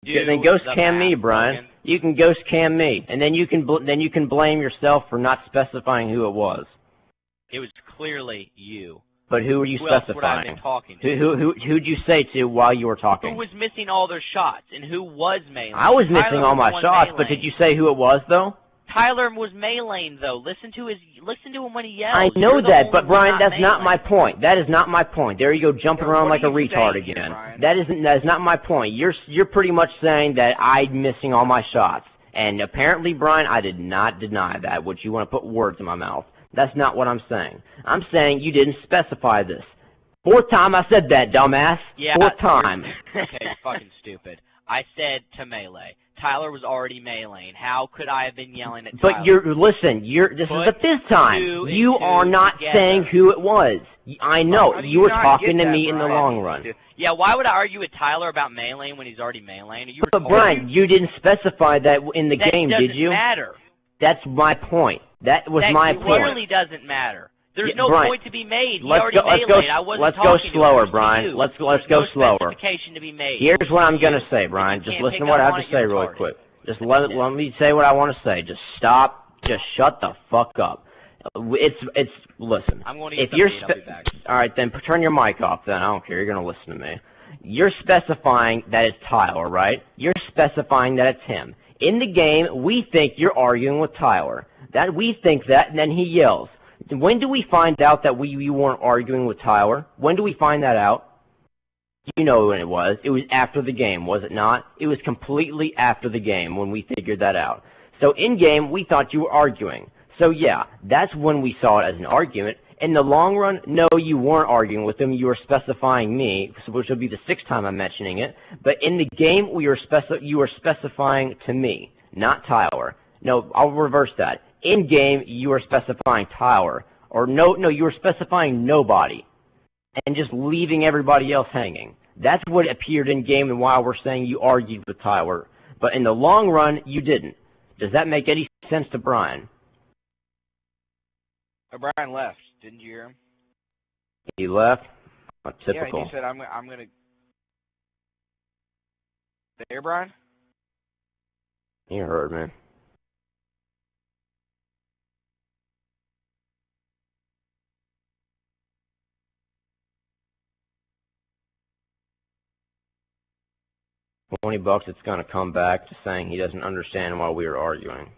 Then ghost cam me, Brian. Logan. You can ghost cam me, and then you can blame yourself for not specifying who it was. It was clearly you. But who were you Who else would I have specifying? been talking to? Who'd you say to while you were talking? Who was missing all their shots, and who was meleeing? I was missing Tyler all was my the one shots, but meleeing. did you say who it was though? Tyler was meleeing though. Listen to him when he yells. I know You're the that, only but one Brian, that's not meleeing. my point. That is not my point. There you go, jumping around like a what are you retard saying here, again. Brian? That is not my point. You're pretty much saying that I'm missing all my shots, and apparently, Brian, I did not deny that. Which you want to put words in my mouth? That's not what I'm saying. I'm saying you didn't specify this. Fourth time I said that, dumbass. Yeah, Fourth time. Okay, you're fucking stupid. I said to melee. Tyler was already meleeing. How could I have been yelling at Tyler? But this is the fifth time. You are not saying who it was. I know. You were talking to me in the long run. Yeah, why would I argue with Tyler about meleeing when he's already meleeing? But Brian, you didn't specify that in the game, did you? That doesn't matter. That's my point. That was my point. That clearly doesn't matter. There's no Brian, point to be made. He let's already meleeed. I wasn't let's go talking slower, to Brian. you. Let's There's go no slower. specification to be made. Here's what I'm gonna say, Brian. You Just can't listen pick to what I up have on to it, say you're really retarded. quick. Just let me say what I want to say. Just stop. Just shut the fuck up. Listen. I'm going to If get you're something to eat, I'll be back. all right, then turn your mic off. Then I don't care. You're gonna listen to me. You're specifying that it's Tyler, right? You're specifying that it's him. In the game, we think you're arguing with Tyler. That we think that, and then he yells. When do we find out that you weren't arguing with Tyler? When do we find that out? You know when it was. It was after the game, was it not? It was completely after the game when we figured that out. So in-game, we thought you were arguing. So yeah, that's when we saw it as an argument. In the long run, no, you weren't arguing with him. You were specifying me, which will be the sixth time I'm mentioning it. But in the game, you were specifying to me, not Tyler. No, I'll reverse that. In-game, you were specifying Tyler. Or no, you were specifying nobody. And just leaving everybody else hanging. That's what appeared in-game and why we're saying you argued with Tyler. But in the long run, you didn't. Does that make any sense to Brian? Brian left. Didn't you hear him? He left? Yeah, Typical. he said, I'm going to... There, Brian? He heard me. $20, it's going to come back to saying he doesn't understand why we were arguing.